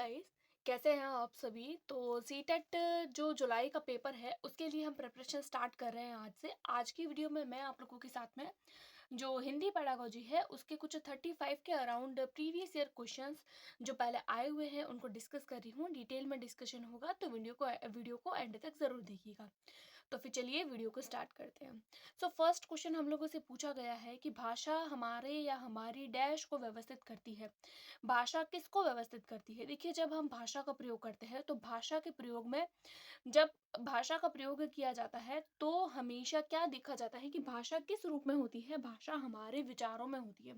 Guys, कैसे हैं आप सभी। तो सीटेट जो जुलाई का पेपर है उसके लिए हम प्रिपरेशन स्टार्ट कर रहे हैं आज से। आज की वीडियो में मैं आप लोगों के साथ में जो हिंदी पेडागोजी है उसके कुछ 35 के अराउंड प्रीवियस ईयर क्वेश्चंस जो पहले आए हुए हैं उनको डिस्कस कर रही हूँ। डिटेल में डिस्कशन होगा तो वीडियो को एंड तक जरूर देखिएगा। तो फिर चलिए वीडियो को स्टार्ट करते हैं। सो फर्स्ट क्वेश्चन हम लोगों से पूछा गया है कि भाषा हमारे या हमारी डैश को व्यवस्थित करती है। भाषा किसको व्यवस्थित करती है? देखिए, जब हम भाषा का प्रयोग करते हैं तो भाषा के प्रयोग में जब भाषा का प्रयोग किया जाता है तो हमेशा क्या देखा जाता है कि भाषा किस रूप में होती है? भाषा हमारे विचारों में होती है।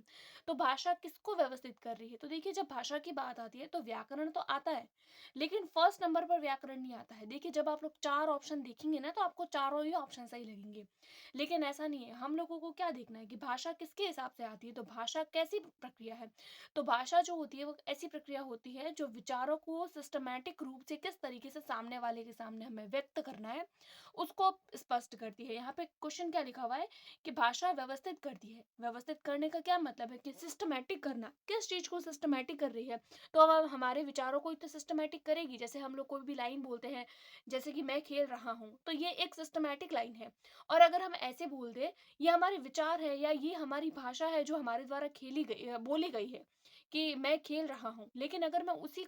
तो भाषा किसको व्यवस्थित कर रही है? तो देखिए, जब भाषा की बात आती है तो व्याकरण तो आता है, लेकिन फर्स्ट नंबर पर व्याकरण नहीं आता है। देखिए, जब आप लोग चार ऑप्शन देखेंगे ना तो आपको चारों ही ऑप्शन सही लगेंगे, लेकिन ऐसा नहीं है। हम लोगों को क्या देखना है कि भाषा किसके हिसाब से आती है, तो भाषा कैसी प्रक्रिया है। तो भाषा जो होती है वो ऐसी प्रक्रिया होती है जो विचारों को सिस्टमैटिक रूप से किस तरीके से सामने वाले के सामने हमें व्यक्त करना है उसको स्पष्ट करती है। यहाँ पे क्वेश्चन क्या लिखा हुआ है कि भाषा व्यवस्थित करती है। व्यवस्थित करने का क्या मतलब है कि सिस्टमैटिक करना, किस चीज को सिस्टमैटिक कर रही है। तो अब हमारे विचारों को तो सिस्टमैटिक करेगी। जैसे हम लोग कोई भी लाइन बोलते हैं, जैसे कि मैं खेल रहा हूँ, तो ये एक सिस्टमैटिक लाइन है। और अगर हम ऐसे बोल दे ये हमारे विचार है या ये हमारी भाषा है जो हमारे द्वारा खेली गई बोली गई है कि मैं खेल रहा हूँ, लेकिन अगर मैं उसी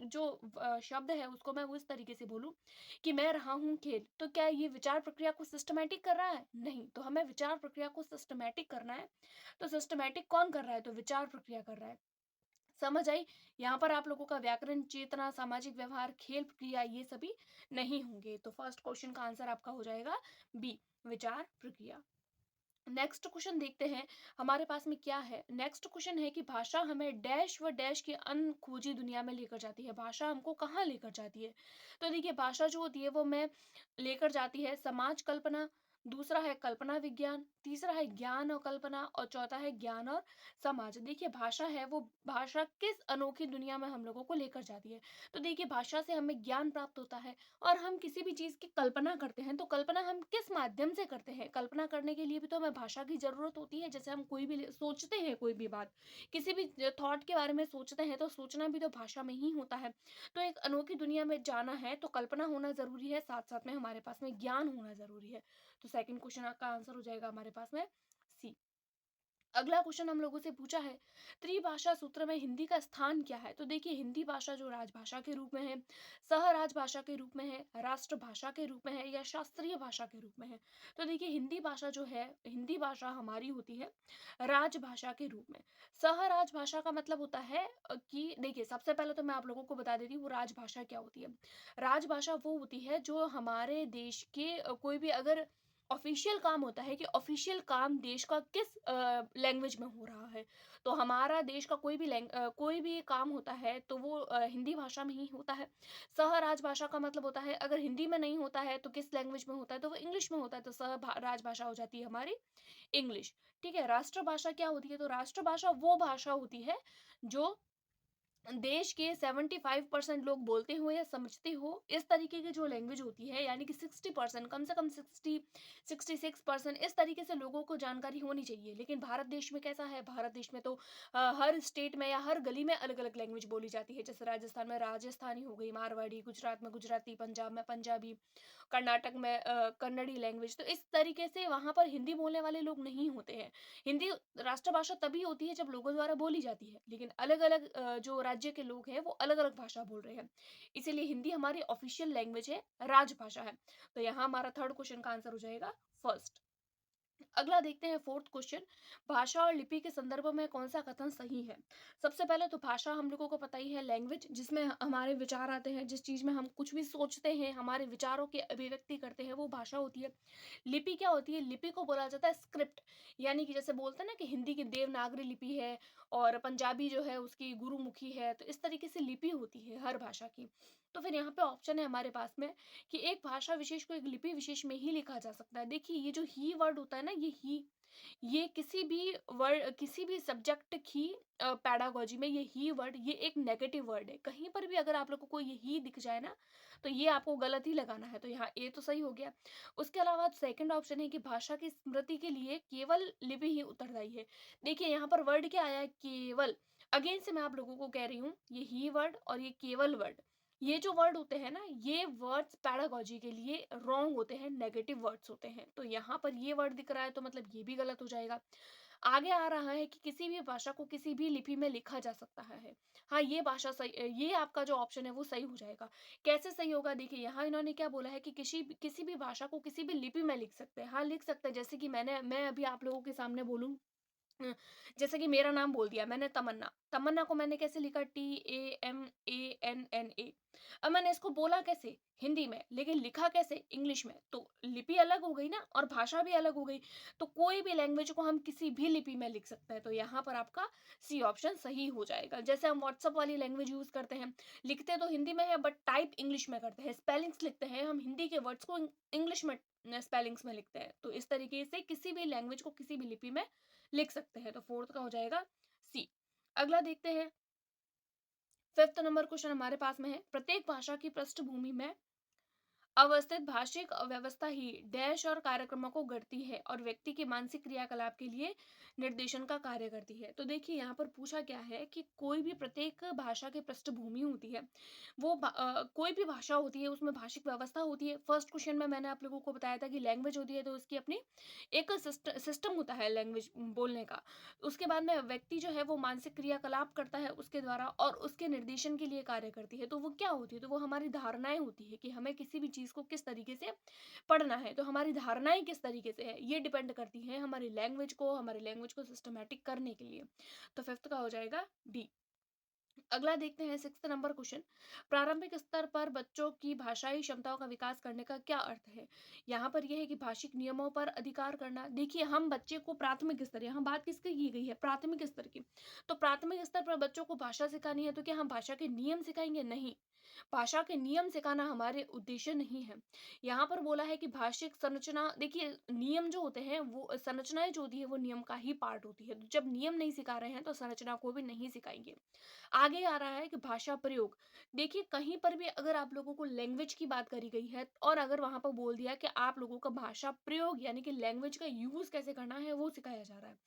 जो शब्द है उसको मैं उस तरीके से बोलूँ कि मैं रहा हूँ खेल, तो क्या ये विचार प्रक्रिया को सिस्टमैटिक कर रहा है? नहीं। तो हमें विचार प्रक्रिया को सिस्टमैटिक करना है। तो सिस्टमैटिक कौन कर रहा है? तो विचार प्रक्रिया कर रहा है। समझ आई? यहाँ पर आप लोगों का व्याकरण, चेतना, सामाजिक व्यवहार, खेल प्रक्रिया ये सभी नहीं होंगे। तो फर्स्ट क्वेश्चन का आंसर आपका हो जाएगा बी, विचार प्रक्रिया। नेक्स्ट क्वेश्चन देखते हैं हमारे पास में क्या है। नेक्स्ट क्वेश्चन है कि भाषा हमें डैश व डैश की अनखोजी दुनिया में लेकर जाती है। भाषा हमको कहाँ लेकर जाती है? तो देखिए, भाषा जो होती है वो हमें लेकर जाती है समाज कल्पना, दूसरा है कल्पना विज्ञान, तीसरा है ज्ञान और कल्पना, और चौथा है ज्ञान और समाज। देखिए, भाषा है वो भाषा किस अनोखी दुनिया में हम लोगों को लेकर जाती है। तो देखिए, भाषा से हमें ज्ञान प्राप्त होता है और हम किसी भी चीज की कल्पना करते हैं तो कल्पना हम किस माध्यम से करते हैं? कल्पना करने के लिए भी तो हमें भाषा की जरूरत होती है। जैसे हम कोई भी सोचते हैं, कोई भी बात, किसी भी थॉट के बारे में सोचते हैं, तो सोचना भी तो भाषा में ही होता है। तो एक अनोखी दुनिया में जाना है तो कल्पना होना जरूरी है, साथ साथ में हमारे पास में ज्ञान होना जरूरी है। तो सेकंड क्वेश्चन का आंसर हो जाएगा हमारे पास में सी। अगला क्वेश्चन हम लोगों से पूछा है त्रिभाषा सूत्र में हिंदी का स्थान क्या है। तो देखिए, हिंदी भाषा जो राजभाषा के रूप में है, सह राजभाषा के रूप में है, राष्ट्रभाषा के रूप में है या शास्त्रीय भाषा के रूप में है। तो देखिए, हिंदी भाषा जो है, हिंदी भाषा हमारी होती है राजभाषा के रूप में। सह राजभाषा का मतलब होता है कि देखिए, सबसे पहले तो मैं आप लोगों को बता देती हूँ वो राजभाषा क्या होती है। राजभाषा वो होती है जो हमारे देश के कोई भी अगर ऑफिशियल काम होता है कि ऑफिशियल काम देश का किस लैंग्वेज में हो रहा है। तो हमारा देश का कोई भी काम होता है तो वो हिंदी भाषा में ही होता है। सह राजभाषा का मतलब होता है अगर हिंदी में नहीं होता है तो किस लैंग्वेज में होता है, तो वो इंग्लिश में होता है। तो राजभाषा हो जाती है हमारी इंग्लिश। ठीक है। राष्ट्रभाषा क्या होती है? तो राष्ट्रभाषा वो भाषा होती है जो देश के 75% लोग बोलते हो या समझते हो, इस तरीके की जो लैंग्वेज होती है, यानी कि 60%, कम से कम 66% इस तरीके से लोगों को जानकारी होनी चाहिए। लेकिन भारत देश में कैसा है? भारत देश में तो हर स्टेट में या हर गली में अलग अलग लैंग्वेज बोली जाती है। जैसे राजस्थान में राजस्थानी हो गई, मारवाड़ी, गुजरात में गुजराती, पंजाब में पंजाबी, कर्नाटक में कन्नड़ी लैंग्वेज। तो इस तरीके से वहां पर हिंदी बोलने वाले लोग नहीं होते हैं। हिंदी राष्ट्रभाषा तभी होती है जब लोगों द्वारा बोली जाती है, लेकिन अलग अलग जो राज्य के लोग हैं वो अलग अलग भाषा बोल रहे हैं, इसीलिए हिंदी हमारी ऑफिशियल लैंग्वेज है, राजभाषा है। तो यहाँ हमारा थर्ड क्वेश्चन का आंसर हो जाएगा फर्स्ट। अगला देखते हैं फोर्थ क्वेश्चन, भाषा और लिपि के संदर्भ में कौन सा कथन सही है। सबसे पहले तो भाषा हम लोगों को पता ही है, लैंग्वेज जिसमें हमारे विचार आते हैं, जिस चीज में हम कुछ भी सोचते हैं, हमारे विचारों की अभिव्यक्ति करते हैं, वो भाषा होती है। लिपि क्या होती है? लिपि को बोला जाता है स्क्रिप्ट। यानी कि जैसे बोलते हैं ना कि हिंदी की देवनागरी लिपि है और पंजाबी जो है उसकी गुरुमुखी है, तो इस तरीके से लिपि होती है हर भाषा की। तो फिर यहाँ पे ऑप्शन है हमारे पास में कि एक भाषा विशेष को एक लिपि विशेष में ही लिखा जा सकता है। देखिए, ये जो ही वर्ड होता है ना, ये किसी भी सब्जेक्ट की पैडागोजी में ये ही वर्ड, ये एक नेगेटिव वर्ड है। कहीं पर भी अगर आप लोगों को ये ही दिख जाए ना तो ये आपको गलत ही लगाना है। तो यहाँ ए तो सही हो गया। उसके अलावा सेकंड ऑप्शन है कि भाषा की स्मृति के लिए केवल लिपि ही उत्तरदायी है। देखिए, यहाँ पर वर्ड क्या आया है? केवल। अगेन से मैं आप लोगों को कह रही हूँ, ये ही वर्ड और ये केवल वर्ड, ये जो वर्ड होते हैं ना, ये वर्ड्स पैडागोजी के लिए रॉन्ग होते हैं, नेगेटिव वर्ड्स होते हैं। तो यहाँ पर ये वर्ड दिख रहा है तो मतलब ये भी गलत हो जाएगा। आगे आ रहा है कि किसी भी भाषा को किसी भी लिपि में लिखा जा सकता है। हाँ, ये भाषा सही, ये आपका जो ऑप्शन है वो सही हो जाएगा। कैसे सही होगा? देखिए यहाँ इन्होंने क्या बोला है कि किसी भी भाषा को किसी भी लिपि में लिख सकते हैं। हाँ, लिख सकते हैं। जैसे कि मैं अभी आप लोगों के सामने बोलूँ, अ, जैसे कि मेरा नाम बोल दिया मैंने तमन्ना, तमन्ना को मैंने कैसे लिखा? TAMANNA। अब मैंने इसको बोला कैसे? हिंदी में, लेकिन लिखा कैसे? इंग्लिश में। तो लिपि अलग हो गई ना, और भाषा भी अलग हो गई। तो कोई भी लैंग्वेज को हम किसी भी लिपि में लिख सकते हैं। तो यहाँ पर आपका सी ऑप्शन सही हो जाएगा। जैसे हम व्हाट्सएप वाली लैंग्वेज यूज करते हैं, लिखते तो हिंदी में है बट टाइप इंग्लिश में करते हैं, स्पेलिंग्स लिखते हैं हम हिंदी के वर्ड्स को इंग्लिश में स्पेलिंग्स में लिखते हैं। तो इस तरीके से किसी भी लैंग्वेज को किसी भी लिपि में लिख सकते हैं। तो फोर्थ का हो जाएगा सी। अगला देखते हैं, फिफ्थ नंबर क्वेश्चन हमारे पास में है, प्रत्येक भाषा की पृष्ठभूमि में अवस्थित भाषिक व्यवस्था ही डैश और कार्यक्रमों को गढ़ती है और व्यक्ति के मानसिक क्रियाकलाप के लिए निर्देशन का कार्य करती है। तो देखिए यहाँ पर पूछा क्या है कि कोई भी प्रत्येक भाषा की पृष्ठभूमि होती है, वो कोई भी भाषा होती है उसमें भाषिक व्यवस्था होती है। फर्स्ट क्वेश्चन में मैंने आप लोगों को बताया था कि लैंग्वेज होती है तो उसकी अपनी एक सिस्टम होता है लैंग्वेज बोलने का। उसके बाद में व्यक्ति जो है वो मानसिक क्रियाकलाप करता है उसके द्वारा और उसके निर्देशन के लिए कार्य करती है। तो वो क्या होती है? तो वो हमारी धारणाएं होती है कि हमें किसी भी चीज को किस तरीके से पढ़ना है। तो हमारी धारणाएं किस तरीके से है ये डिपेंड करती है हमारी लैंग्वेज को सिस्टमेटिक करने के लिए। तो फिफ्थ का हो जाएगा डी। अगला देखते हैं सिक्स्थ नंबर क्वेश्चन, प्रारंभिक स्तर पर बच्चों की भाषाई क्षमताओं का विकास करने का क्या अर्थ है? यहाँ पर यह है कि भाषिक नियमों पर अधिकार करना। देखिए हम बच्चे को प्राथमिक स्तर, यहाँ बात किसकी की गई है? प्राथमिक स्तर की। तो प्राथमिक स्तर पर बच्चों को भाषा सिखानी है तो क्या हम भाषा के नियम सिखाएंगे? नहीं, भाषा के नियम सिखाना हमारे उद्देश्य नहीं है। यहाँ पर बोला है कि भाषिक संरचना, देखिए नियम जो होते हैं वो संरचनाएं जो होती है वो नियम का ही पार्ट होती है। तो जब नियम नहीं सिखा रहे हैं तो संरचना को भी नहीं सिखाएंगे। आगे आ रहा है कि भाषा प्रयोग। देखिए कहीं पर भी अगर आप लोगों को लैंग्वेज की बात करी गई है और अगर वहां पर बोल दिया कि आप लोगों का भाषा प्रयोग यानी कि लैंग्वेज का यूज कैसे करना है वो सिखाया जा रहा है,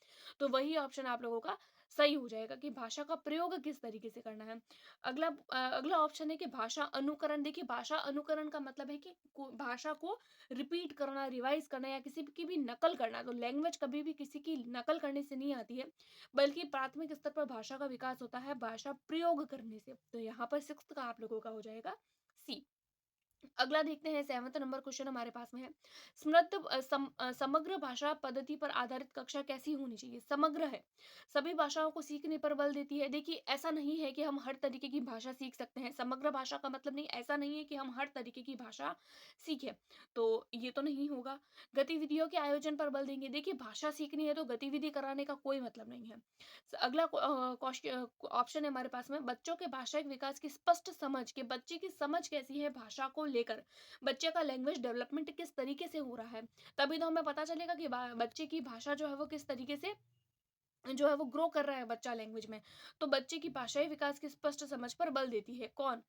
तो वही ऑप्शन आप लोगों का सही हो जाएगा कि भाषा का प्रयोग किस तरीके से करना है। अगला ऑप्शन है कि भाषा अनुकरण। देखिए भाषा अनुकरण का मतलब है कि भाषा को रिपीट करना, रिवाइज करना या किसी की भी नकल करना। तो लैंग्वेज कभी भी किसी की नकल करने से नहीं आती है, बल्कि प्राथमिक स्तर पर भाषा का विकास होता है भाषा प्रयोग करने से। तो यहाँ पर सिक्स्थ का आप लोगों का हो जाएगा सी। अगला देखते हैं, सेवंथ नंबर क्वेश्चन हमारे पास में है, समग्र भाषा पद्धति पर आधारित कक्षा कैसी होनी चाहिए? समग्र है, सभी भाषाओं को सीखने पर बल देती है। देखिए ऐसा नहीं है कि हम हर तरीके की भाषा सीख सकते हैं। समग्र भाषा का मतलब नहीं, ऐसा नहीं है कि हम हर तरीके की भाषा सीखें, तो ये तो नहीं होगा। गतिविधियों के आयोजन पर बल देंगे। देखिए भाषा सीखनी है तो गतिविधि कराने का कोई मतलब नहीं है। अगला ऑप्शन है हमारे पास में, बच्चों के भाषाई विकास की स्पष्ट समझ, के बच्चे की समझ कैसी है भाषा को लेकर, बच्चे का लैंग्वेज डेवलपमेंट किस तरीके से हो रहा है, तभी तो हमें पता चलेगा कि बच्चे की भाषा जो है वो किस तरीके से जो है वो ग्रो कर रहा है बच्चा लैंग्वेज में। तो बच्चे की भाषाई विकास की स्पष्ट समझ पर बल देती है कौन?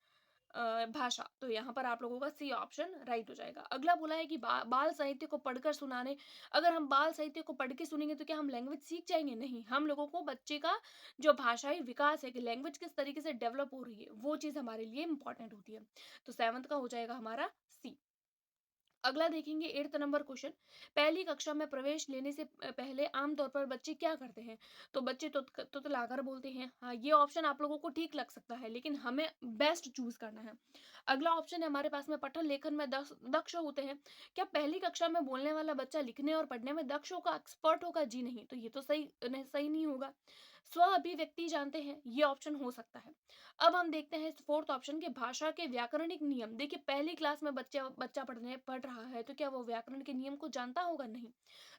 भाषा। तो यहाँ पर आप लोगों का सी ऑप्शन राइट हो जाएगा। अगला बोला है कि बाल साहित्य को पढ़कर सुनाने। अगर हम बाल साहित्य को पढ़ के सुनेंगे तो क्या हम लैंग्वेज सीख जाएंगे? नहीं, हम लोगों को बच्चे का जो भाषाई विकास है कि लैंग्वेज किस तरीके से डेवलप हो रही है वो चीज हमारे लिए इंपॉर्टेंट होती है। तो सेवंथ का हो जाएगा हमारा सी। अगला देखेंगे एट्थ नंबर क्वेश्चन, पहली कक्षा में प्रवेश लेने से पहले आमतौर पर बच्चे क्या करते हैं? तो बच्चे तुतलाकर बोलते हैं। हाँ, ये ऑप्शन आप लोगों को ठीक लग सकता है लेकिन हमें बेस्ट चूज करना है। अगला ऑप्शन है हमारे पास में, पठन लेखन में दक्ष होते हैं। क्या पहली कक्षा में बोलने वाला बच्चा लिखने और पढ़ने में दक्ष होगा, एक्सपर्ट होगा? जी नहीं, तो ये तो सही नहीं होगा। स्व अभिव्यक्ति जानते हैं, ये ऑप्शन हो सकता है। अब हम देखते हैं फोर्थ ऑप्शन के भाषा के व्याकरणिक नियम। देखिए पहली क्लास में बच्चा बच्चा पढ़ रहा है तो क्या वो व्याकरण के नियम को जानता होगा? नहीं,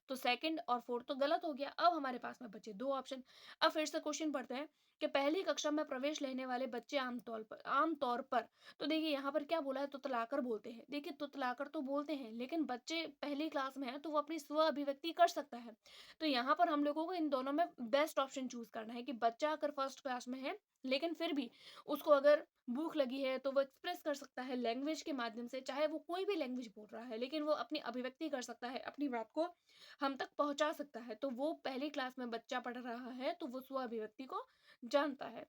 तो सेकंड और फोर्थ तो गलत हो गया। अब हमारे पास में बचे दो ऑप्शन। अब फिर से क्वेश्चन पढ़ते हैं कि पहली कक्षा में प्रवेश लेने वाले बच्चे आमतौर पर तो देखिए यहाँ पर क्या बोला है, तुतलाकर बोलते हैं। देखिए तुतलाकर तो बोलते हैं लेकिन बच्चे पहली क्लास में है तो वो अपनी स्व अभिव्यक्ति कर सकता है। तो यहाँ पर हम लोगों को इन दोनों में बेस्ट ऑप्शन चूज करना है कि बच्चा अगर फर्स्ट क्लास में है लेकिन फिर भी उसको अगर भूख लगी है तो वो एक्सप्रेस कर सकता है लैंग्वेज के माध्यम से, चाहे वो कोई भी लैंग्वेज बोल रहा है लेकिन वो अपनी अभिव्यक्ति कर सकता है, अपनी बात को हम तक पहुंचा सकता है। तो वो पहली क्लास में बच्चा पढ़ रहा है तो वो स्व अभिव्यक्ति को जानता है।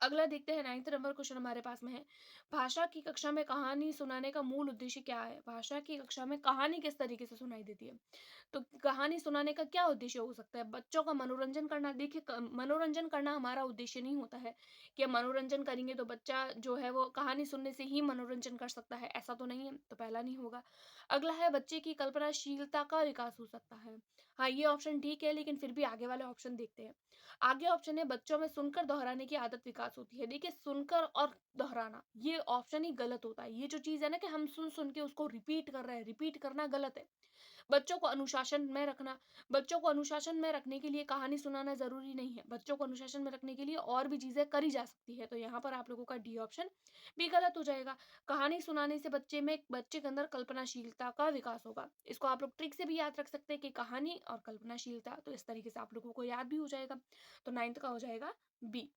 अगला देखते हैं 9th नंबर क्वेश्चन हमारे पास में है, भाषा की कक्षा में कहानी सुनाने का मूल उद्देश्य क्या है? भाषा की कक्षा में कहानी किस तरीके से सुनाई देती है? तो कहानी सुनाने का क्या उद्देश्य हो सकता है? बच्चों का मनोरंजन करना। देखिए मनोरंजन करना हमारा उद्देश्य नहीं होता है कि हम मनोरंजन करेंगे तो बच्चा जो है वो कहानी सुनने से ही मनोरंजन कर सकता है, ऐसा तो नहीं है, तो पहला नहीं होगा। अगला है बच्चे की कल्पनाशीलता का विकास हो सकता है। हाँ, ये ऑप्शन ठीक है, लेकिन फिर भी आगे वाले ऑप्शन देखते हैं। आगे ऑप्शन है बच्चों में सुनकर दोहराने की आदत विकास होती है। देखिए सुनकर और दोहराना ये ऑप्शन ही गलत होता है। ये जो चीज है ना कि हम सुन सुन के उसको रिपीट कर रहे हैं, रिपीट करना गलत है। बच्चों को अनुशासन में रखना। बच्चों को अनुशासन में रखने के लिए कहानी सुनाना ज़रूरी नहीं है। बच्चों को अनुशासन में रखने के लिए और भी चीज़ें करी जा सकती है। तो यहाँ पर आप लोगों का डी ऑप्शन भी गलत हो जाएगा। कहानी सुनाने से बच्चे के अंदर कल्पनाशीलता का विकास होगा। इसको आप लोग ट्रिक से भी याद रख सकते हैं कि कहानी और कल्पनाशीलता, तो इस तरीके से आप लोगों को याद भी हो जाएगा। तो 9th का हो जाएगा बी।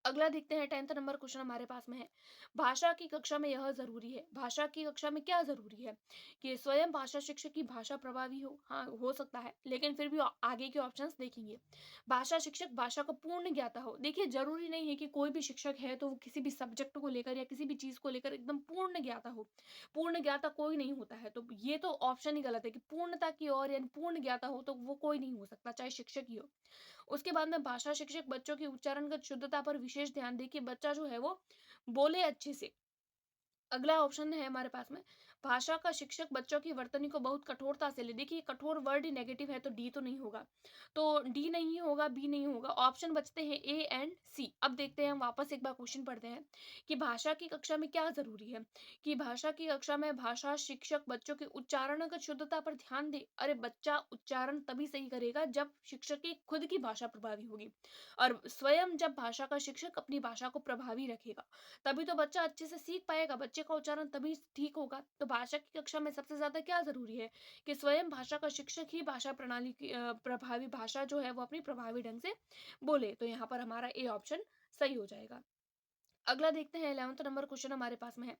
अगला देखते हैं 10th नंबर क्वेश्चन हमारे पास में है, भाषा की कक्षा में यह जरूरी है। भाषा की कक्षा में क्या जरूरी है? कि स्वयं भाषा शिक्षक की भाषा प्रभावी हो। हाँ, हो सकता है, लेकिन फिर भी आगे के ऑप्शंस देखेंगे। भाषा शिक्षक भाषा का पूर्ण ज्ञाता हो। देखिए जरूरी नहीं है कि कोई भी शिक्षक है तो वो किसी भी सब्जेक्ट को लेकर या किसी भी चीज को लेकर एकदम पूर्ण ज्ञाता हो। पूर्ण ज्ञाता कोई नहीं होता है, तो ये तो ऑप्शन ही गलत है कि पूर्णता की ओर यानी पूर्ण ज्ञाता हो, तो वो कोई नहीं हो सकता, चाहे शिक्षक ही हो। उसके बाद में भाषा शिक्षक बच्चों की उच्चारणगत शुद्धता पर विशेष ध्यान दे कि बच्चा जो है वो बोले अच्छे से। अगला ऑप्शन है हमारे पास में, भाषा का शिक्षक बच्चों की वर्तनी को बहुत कठोरता से ले। देखिए कठोर वर्ड ही नेगेटिव है, तो डी तो नहीं होगा। तो डी नहीं होगा, बी नहीं होगा, ऑप्शन बचते हैं ए एंड सी। अब देखते हैं, हम वापस एक बार क्वेश्चन पढ़ते हैं कि भाषा की कक्षा में क्या जरूरी है। कि भाषा की कक्षा में भाषा शिक्षक बच्चों के उच्चारणगत शुद्धता पर ध्यान दे। अरे बच्चा उच्चारण तभी सही करेगा जब शिक्षक की खुद की भाषा प्रभावी होगी, और स्वयं जब भाषा का शिक्षक अपनी भाषा को प्रभावी रखेगा, तभी तो बच्चा अच्छे से सीख पाएगा, बच्चे का उच्चारण तभी ठीक होगा। तो भाषा की कक्षा में सबसे ज्यादा क्या जरूरी है? कि स्वयं भाषा का शिक्षक ही भाषा प्रणाली की प्रभावी भाषा जो है वो अपनी प्रभावी ढंग से बोले। तो यहाँ पर हमारा ए ऑप्शन सही हो जाएगा। अगला देखते हैं 11th नंबर क्वेश्चन हमारे पास में है,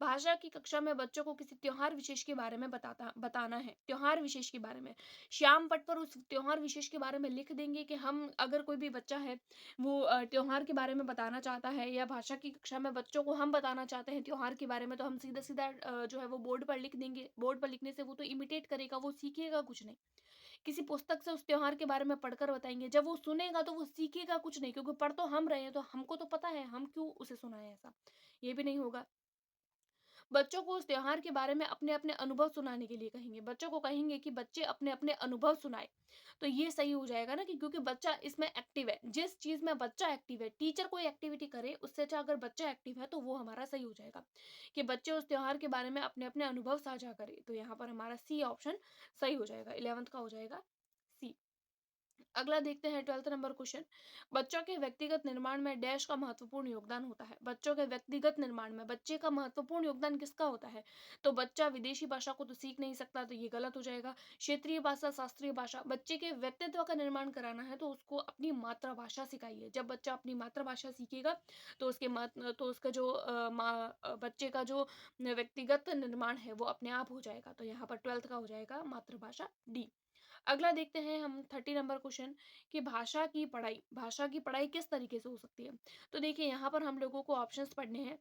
भाषा की कक्षा में बच्चों को किसी त्योहार विशेष के बारे में बताना है। त्योहार विशेष के बारे में श्याम पट पर उस त्योहार विशेष के बारे में लिख देंगे कि हम, अगर कोई भी बच्चा है वो त्योहार के बारे में बताना चाहता है, या भाषा की कक्षा में बच्चों को हम बताना चाहते हैं त्योहार के बारे में, तो हम सीधा सीधा जो है वो बोर्ड पर लिख देंगे। बोर्ड पर लिखने से वो तो इमिटेट करेगा, वो सीखेगा कुछ नहीं। किसी पुस्तक से उस त्योहार के बारे में पढ़कर बताएंगे, जब वो सुनेगा तो वो सीखेगा कुछ नहीं, क्योंकि पढ़ तो हम रहे हैं, तो हमको तो पता है, हम क्यों उसे सुनाए ऐसा। ये भी नहीं होगा। बच्चों को उस त्योहार के बारे में अपने अपने अनुभव सुनाने के लिए कहेंगे। बच्चों को कहेंगे कि बच्चे अपने अपने अनुभव सुनाए। तो ये सही हो जाएगा ना, कि क्योंकि बच्चा इसमें एक्टिव है। जिस चीज में बच्चा एक्टिव है, टीचर कोई एक्टिविटी करे उससे अच्छा अगर बच्चा एक्टिव है, तो वो हमारा सही हो जाएगा कि बच्चे उस त्योहार के बारे में अपने अपने अनुभव साझा करें। तो यहाँ पर हमारा सी ऑप्शन सही हो जाएगा, 11th का हो जाएगा सी। अगला देखते हैं 12th नंबर क्वेश्चन, बच्चों के व्यक्तिगत निर्माण में डैश का महत्वपूर्ण योगदान होता है। बच्चों के व्यक्तिगत निर्माण में बच्चे का महत्वपूर्ण योगदान किसका होता है? तो बच्चा विदेशी भाषा को तो सीख नहीं सकता, तो ये गलत हो जाएगा। क्षेत्रीय भाषा, शास्त्रीय भाषा, बच्चे के व्यक्तित्व का निर्माण कराना है तो उसको अपनी मातृभाषा सिखाइए। जब बच्चा अपनी मातृभाषा सीखेगा तो तो उसका जो बच्चे का जो व्यक्तिगत निर्माण है वो अपने आप हो जाएगा। तो यहाँ पर 12th का हो जाएगा मातृभाषा, डी। अगला देखते हैं हम 30 नंबर क्वेश्चन, कि भाषा की पढ़ाई किस तरीके से हो सकती है। तो देखिए यहाँ पर हम लोगों को ऑप्शंस पढ़ने हैं।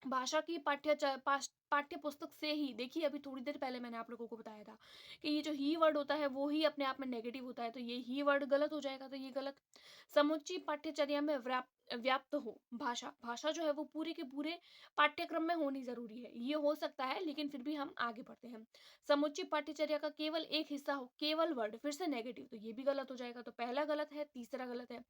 भाषा की पाठ्य पुस्तक से ही, देखिए अभी थोड़ी देर पहले मैंने आप लोगों को बताया था कि ये जो ही वर्ड होता है वो ही अपने आप में नेगेटिव होता है, तो ये ही वर्ड गलत हो जाएगा, तो ये गलत। समुच्चय पाठ्यचर्या में व्याप्त हो। भाषा भाषा जो है वो पूरे के पूरे पाठ्यक्रम में होनी जरूरी है, ये हो सकता है, लेकिन फिर भी हम आगे बढ़ते हैं। समुच्चय पाठ्यचर्या का केवल एक हिस्सा हो, केवल वर्ड, फिर से नेगेटिव, तो ये भी गलत हो जाएगा। तो पहला गलत है, तीसरा गलत है।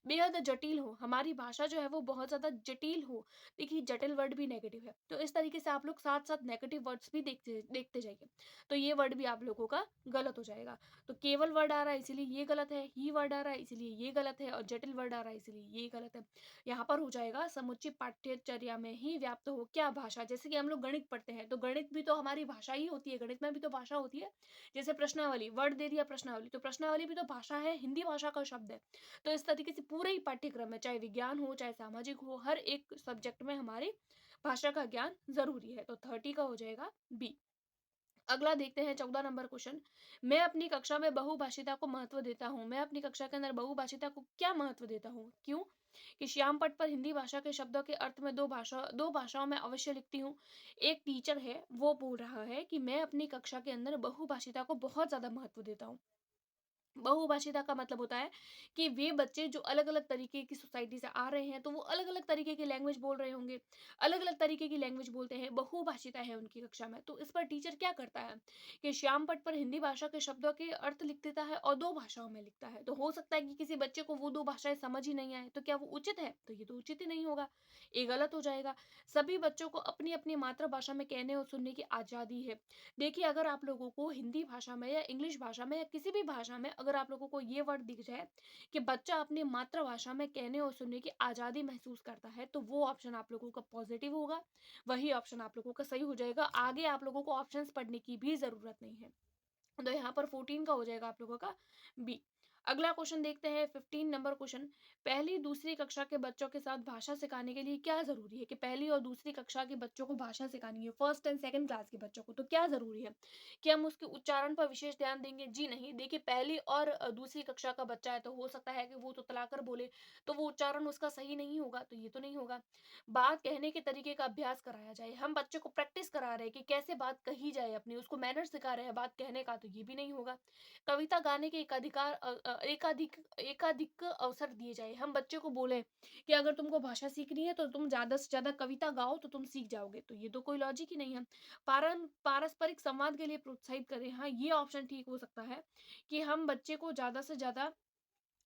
बेहद जटिल हो, हमारी भाषा जो है वो बहुत ज्यादा जटिल हो। देखिए जटिल वर्ड भी नेगेटिव है, तो इस तरीके से आप लोग साथ साथ नेगेटिव वर्ड्स भी देखते देखते जाइए। तो ये वर्ड भी आप लोगों का गलत हो जाएगा। तो केवल वर्ड आ रहा है इसीलिए ये गलत है, ही वर्ड आ रहा है इसीलिए ये गलत है, और जटिल वर्ड आ रहा है इसीलिए ये गलत है। यहाँ पर हो जाएगा समुचित पाठ्यचर्या में ही व्याप्त हो क्या भाषा। जैसे कि हम लोग गणित पढ़ते हैं, तो गणित भी तो हमारी भाषा ही होती है, गणित में भी तो भाषा होती है। जैसे प्रश्नावली, वर्ड दे दिया प्रश्नावली, तो प्रश्नावली भी तो भाषा है, हिंदी भाषा का शब्द है। तो इस तरीके से पूरे ही पाठ्यक्रम में, चाहे विज्ञान हो चाहे सामाजिक हो, हर एक सब्जेक्ट में हमारी भाषा का ज्ञान जरूरी है। तो 30 का हो जाएगा बी। अगला देखते हैं 14 नंबर क्वेश्चन। मैं अपनी कक्षा में बहुभाषिता को महत्व देता हूँ। मैं अपनी कक्षा के अंदर बहुभाषिता को क्या महत्व देता हूँ? क्यों? कि श्याम पट पर हिंदी भाषा के शब्दों के अर्थ में दो भाषाओं में अवश्य लिखती हूँ। एक टीचर है, वो बोल रहा है कि मैं अपनी कक्षा के अंदर बहुभाषिता को बहुत ज़्यादा महत्व देता हूँ। बहुभाषिता का मतलब होता है कि वे बच्चे जो अलग-अलग तरीके की सोसाइटी से आ रहे हैं, तो वो अलग-अलग तरीके की लैंग्वेज बोल रहे होंगे, अलग-अलग तरीके की लैंग्वेज बोलते हैं, बहुभाषिता है उनकी कक्षा में। तो इस पर टीचर क्या करता है कि श्याम पट पर हिंदी भाषा के शब्दों के अर्थ लिख देता है और 2 भाषाओं में लिखता है। तो हो सकता है कि किसी बच्चे को वो 2 भाषाएँ समझ ही नहीं आए, तो क्या वो उचित है? तो ये तो उचित ही नहीं होगा, ये गलत हो जाएगा। सभी बच्चों को अपनी-अपनी मातृभाषा में कहने और सुनने की आज़ादी है। देखिए, अगर आप लोगों को हिंदी भाषा में या इंग्लिश भाषा में या किसी भी भाषा में अगर आप लोगों को ये वर्ड दिख जाए कि बच्चा अपनी मातृभाषा में कहने और सुनने की आज़ादी महसूस करता है, तो वो ऑप्शन आप लोगों का पॉजिटिव होगा, वही ऑप्शन आप लोगों का सही हो जाएगा। आगे आप लोगों को ऑप्शंस पढ़ने की भी ज़रूरत नहीं है। तो यहाँ पर 14 का हो जाएगा आप लोगों का बी। अगला क्वेश्चन देखते हैं 15 नंबर क्वेश्चन। पहली दूसरी कक्षा के बच्चों के साथ भाषा सिखाने के लिए क्या ज़रूरी है? कि पहली और दूसरी कक्षा के बच्चों को भाषा सिखानी है, फर्स्ट एंड सेकंड क्लास के बच्चों को, तो क्या ज़रूरी है? कि हम उसके उच्चारण पर विशेष ध्यान देंगे? जी नहीं। देखिए, पहली और दूसरी कक्षा का बच्चा है, तो हो सकता है कि वो तुतलाकर बोले, तो वो उच्चारण उसका सही नहीं होगा, तो ये तो नहीं होगा। बात कहने के तरीके का अभ्यास कराया जाए, हम बच्चे को प्रैक्टिस करा रहे हैं कि कैसे बात कही जाए अपनी, उसको मैनर सिखा रहे हैं बात कहने का, तो ये भी नहीं होगा। कविता गाने के एकाधिक अवसर दिए जाए, हम बच्चे को बोले कि अगर तुमको भाषा सीखनी है तो तुम ज्यादा से ज्यादा कविता गाओ तो तुम सीख जाओगे, तो ये तो कोई लॉजिक ही नहीं है। पारस्परिक संवाद के लिए प्रोत्साहित करें, हाँ ये ऑप्शन ठीक हो सकता है कि हम बच्चे को ज्यादा से ज्यादा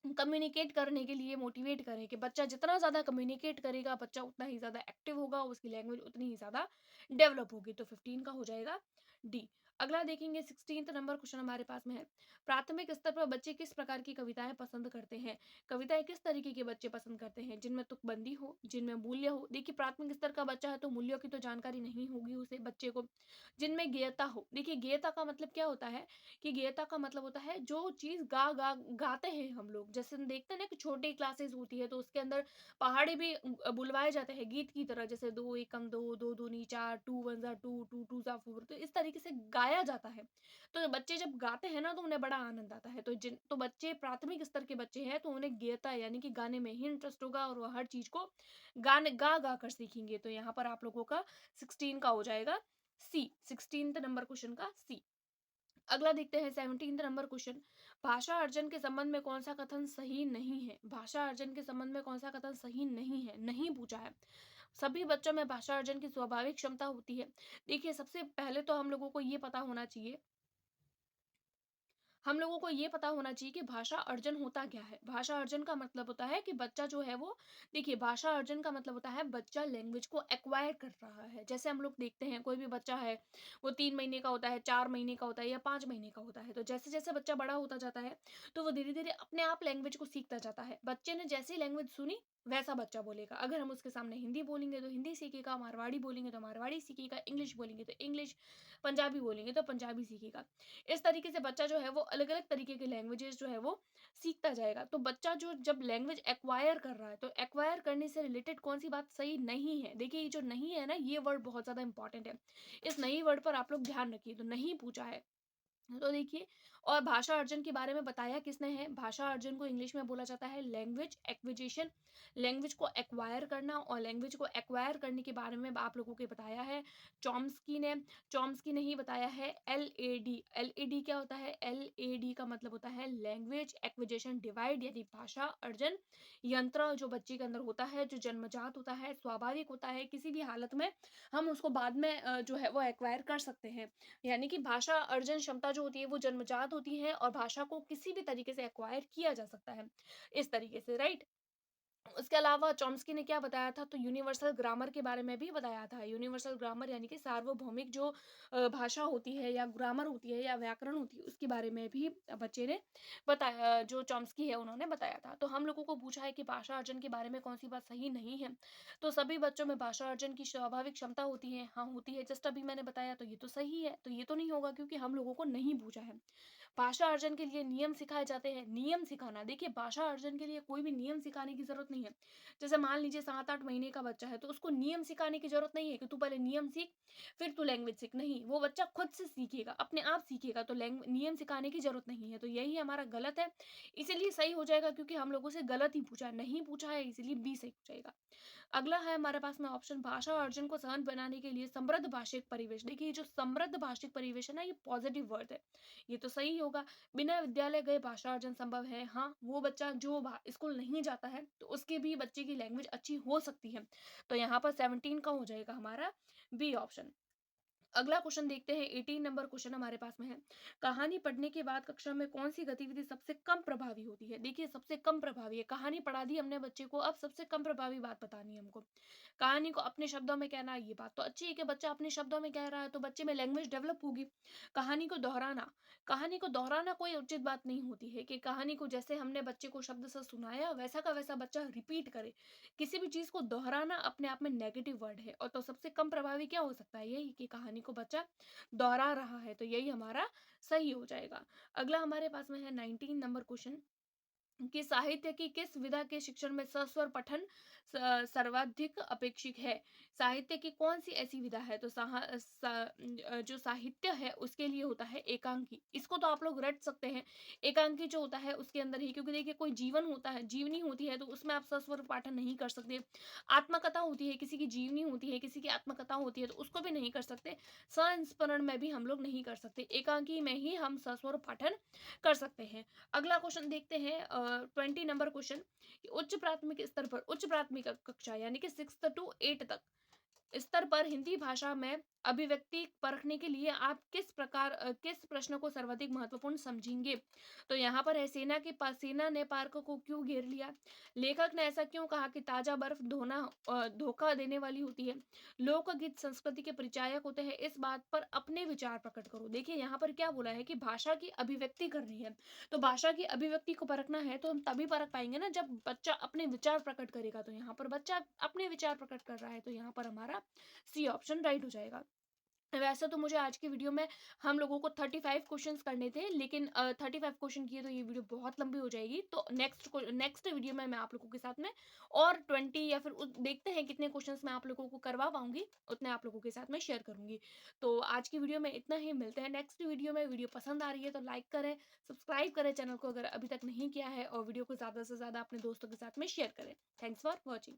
कम्युनिकेट करने के लिए मोटिवेट करें कि बच्चा जितना ज़्यादा कम्युनिकेट करेगा, बच्चा उतना ही ज़्यादा एक्टिव होगा, उसकी लैंग्वेज उतनी ही ज़्यादा डेवलप होगी। तो 15 का हो जाएगा डी। अगला देखेंगे 16th नंबर क्वेश्चन हमारे पास में है। प्राथमिक स्तर पर बच्चे किस प्रकार की कविताएं पसंद करते हैं? कविताएं किस तरीके के बच्चे पसंद करते हैं? जिनमें तुकबंदी हो, जिनमें मूल्य हो। देखिए, प्राथमिक स्तर का बच्चा है तो मूल्यों की तो जानकारी नहीं होगी उसे बच्चे को। जिनमें गेयता हो, देखिए गेयता का मतलब क्या होता है कि गेयता का मतलब होता है जो चीज़ गाते हैं हम लोग। जैसे हम देखते हैं ना कि छोटी क्लासेस होती है तो उसके अंदर पहाड़े भी बुलवाए जाते हैं गीत की तरह, जैसे 2 एकम 2, 2 दूनी 4, 2 वन ज़ा 2, 2 टू ज़ा 4, तो इस तरीके से गाया जाता है। तो बच्चे जब गाते हैं ना तो उन्हें बड़ा आनंद आता है। तो बच्चे प्राथमिक स्तर के बच्चे हैं तो उन्हें गेयता यानी कि गाने में ही इंटरेस्ट होगा और वो हर चीज़ को गाने गा कर सीखेंगे। तो यहाँ पर आप लोगों का 16 का हो जाएगा सी, 16th नंबर क्वेश्चन का सी। अगला देखते हैं 17th नंबर क्वेश्चन। भाषा अर्जन के संबंध में कौन सा कथन सही नहीं है? भाषा अर्जन के संबंध में कौन सा कथन सही नहीं है? नहीं पूछा है। सभी बच्चों में भाषा अर्जन की स्वाभाविक क्षमता होती है। देखिए, सबसे पहले तो हम लोगों को ये पता होना चाहिए, हम लोगों को ये पता होना चाहिए कि भाषा अर्जन होता क्या है। भाषा अर्जन का मतलब होता है कि बच्चा जो है वो, देखिए भाषा अर्जन का मतलब होता है बच्चा लैंग्वेज को एक्वायर कर रहा है। जैसे हम लोग देखते हैं कोई भी बच्चा है, वो 3 महीने का होता है, 4 महीने का होता है या 5 महीने का होता है, तो जैसे जैसे बच्चा बड़ा होता जाता है तो वो धीरे धीरे अपने आप लैंग्वेज को सीखता जाता है। बच्चे ने जैसी लैंग्वेज सुनी वैसा बच्चा बोलेगा। अगर हम उसके सामने हिंदी बोलेंगे तो हिंदी सीखेगा, मारवाड़ी बोलेंगे तो मारवाड़ी सीखेगा, इंग्लिश बोलेंगे तो इंग्लिश, पंजाबी बोलेंगे तो पंजाबी सीखेगा। इस तरीके से बच्चा जो है वो अलग-अलग तरीके के लैंग्वेजेस जो है वो सीखता जाएगा। तो बच्चा जो जब लैंग्वेज एक्वायर कर रहा है, तो एक्वायर करने से रिलेटेड कौन-सी बात सही नहीं है? देखिए, ये जो नहीं है ना, ये वर्ड बहुत ज़्यादा इंपॉर्टेंट है। इस नहीं वर्ड पर आप लोग ध्यान रखिए, तो नहीं पूछा है। तो देखिए, और भाषा अर्जन के बारे में बताया किसने है? भाषा अर्जन को इंग्लिश में बोला जाता है लैंग्वेज एक्विजिशन। लैंग्वेज को एक्वायर करना, और लैंग्वेज को एक्वायर करने के बारे में आप लोगों को बताया है चॉम्स्की ने। चॉम्स्की ने ही बताया है एलएडी। एलएडी क्या होता है? एलएडी का मतलब होता है लैंग्वेज एक्विजिशन डिवाइड, यानी भाषा अर्जन यंत्र जो बच्चे के अंदर होता है, जो जन्मजात होता है, स्वाभाविक होता है, किसी भी हालत में हम उसको बाद में जो है वो एक्वायर कर सकते हैं। यानी कि भाषा अर्जन क्षमता जो होती है वो जन्मजात होती है और भाषा को किसी भी तरीके से एक्वायर किया जा सकता है, इस तरीके से, राइट। उसके अलावा चॉम्स्की ने क्या बताया था? तो यूनिवर्सल ग्रामर के बारे में भी बताया था। यूनिवर्सल ग्रामर यानी कि सार्वभौमिक जो भाषा होती है या ग्रामर होती है या व्याकरण होती है, उसके बारे में भी बच्चे ने बताया, जो चॉम्स्की है उन्होंने बताया था। तो हम लोगों को पूछा है कि भाषा अर्जन के बारे में कौन सी बात सही नहीं है? तो सभी बच्चों में भाषा अर्जन की स्वाभाविक क्षमता होती है, हाँ होती है, जस्ट अभी मैंने बताया, तो ये तो सही है, तो ये तो नहीं होगा क्योंकि हम लोगों को नहीं पूछा है। भाषा अर्जन के लिए नियम सिखाए जाते हैं। नियम सिखाना, देखिए भाषा अर्जन के लिए कोई भी नियम सिखाने की ज़रूरत नहीं है। जैसे मान लीजिए 7-8 महीने का बच्चा है, तो उसको नियम सिखाने की ज़रूरत नहीं है कि तू पहले नियम सीख, फिर तू लैंग्वेज सीख। नहीं, वो बच्चा खुद से सीखेगा, अपने आप सीखेगा, तो नियम सिखाने की ज़रूरत नहीं है। तो यही हमारा गलत है, इसीलिए सही हो जाएगा क्योंकि हम लोगों से गलत ही पूछा है, नहीं पूछा है इसीलिए बी सही हो जाएगा। अगला है हमारे पास में ऑप्शन, भाषा अर्जन को सहज बनाने के लिए समृद्ध भाषिक परिवेश। देखिए ये जो समृद्ध भाषिक परिवेश है ना, ये पॉजिटिव वर्ड है, ये तो सही होगा। बिना विद्यालय गए भाषा अर्जन संभव है। हाँ, वो बच्चा जो स्कूल नहीं जाता है तो उसके भी बच्चे की लैंग्वेज अच्छी हो सकती है। तो यहाँ पर 17 का हो जाएगा हमारा बी ऑप्शन। अगला क्वेश्चन देखते हैं, 18 नंबर क्वेश्चन हमारे पास में है, कहानी पढ़ने के बाद कक्षा में कौन सी गतिविधि सबसे कम प्रभावी होती है। देखिए सबसे कम प्रभावी है, कहानी पढ़ा दी हमने बच्चे को, अब सबसे कम प्रभावी बात बतानी है हमको। कहानी को अपने शब्दों में कहना, ये बात तो अच्छी है कि बच्चा अपने शब्दों में कह रहा है तो बच्चे में लैंग्वेज डेवलप होगी। कहानी को दोहराना, कहानी को दोहराना कोई उचित बात नहीं होती है कि कहानी को जैसे हमने बच्चे को शब्द से सुनाया वैसा का वैसा बच्चा रिपीट करे। किसी भी चीज को दोहराना अपने आप में नेगेटिव वर्ड है, और तो सबसे कम प्रभावी क्या हो सकता है, यही कि कहानी को बच्चा दोहरा रहा है, तो यही हमारा सही हो जाएगा। अगला हमारे पास में है 19 नंबर क्वेश्चन, कि साहित्य की किस विधा के शिक्षण में सस्वर पठन सर्वाधिक अपेक्षित है। साहित्य की कौन सी ऐसी विधा है, तो जो साहित्य है उसके लिए होता है एकांकी। इसको तो आप लोग रट सकते हैं, एकांकी जो होता है उसके अंदर ही, क्योंकि देखिए कोई जीवन होता है, जीवनी होती है, तो उसमें आप सस्वर पाठन नहीं कर सकते। आत्मकथा होती है, किसी की जीवनी होती है, किसी की आत्मकथा होती है, तो उसको भी नहीं कर सकते। संस्मरण में भी हम लोग नहीं कर सकते, एकांकी में ही हम सस्वर पाठन कर सकते हैं। अगला क्वेश्चन देखते हैं, 20 नंबर क्वेश्चन, उच्च प्राथमिक स्तर पर, उच्च प्राथमिक कक्षा यानी कि 6 to 8 तक स्तर पर हिंदी भाषा में अभिव्यक्ति परखने के लिए आप किस प्रश्न को सर्वाधिक महत्वपूर्ण समझेंगे। तो यहाँ पर है, सेना के पास, सेना ने पार्क को क्यों घेर लिया, लेखक ने ऐसा क्यों कहा कि ताजा बर्फ धोखा देने वाली होती है, लोकगीत संस्कृति के परिचायक होते हैं, इस बात पर अपने विचार प्रकट करो। देखिए यहाँ पर क्या बोला है कि भाषा की अभिव्यक्ति करनी है, तो भाषा की अभिव्यक्ति को परखना है तो हम तभी परख पाएंगे ना जब बच्चा अपने विचार प्रकट करेगा। तो यहाँ पर बच्चा अपने विचार प्रकट कर रहा है, तो यहाँ पर हमारा सी ऑप्शन राइट हो जाएगा। वैसे तो मुझे आज की वीडियो में हम लोगों को 35 क्वेश्चंस करने थे, लेकिन 35 क्वेश्चन किए तो ये वीडियो बहुत लंबी हो जाएगी, तो नेक्स्ट वीडियो में मैं आप लोगों के साथ में और 20 या फिर देखते हैं कितने क्वेश्चंस मैं आप लोगों को करवा पाऊंगी, उतने आप लोगों के साथ में शेयर करूंगी। तो आज की वीडियो में इतना ही, मिलते हैं नेक्स्ट वीडियो में। वीडियो पसंद आ रही है तो लाइक करें, सब्सक्राइब करें चैनल को अगर अभी तक नहीं किया है, और वीडियो को ज़्यादा से ज़्यादा अपने दोस्तों के साथ में शेयर करें। Thanks for watching.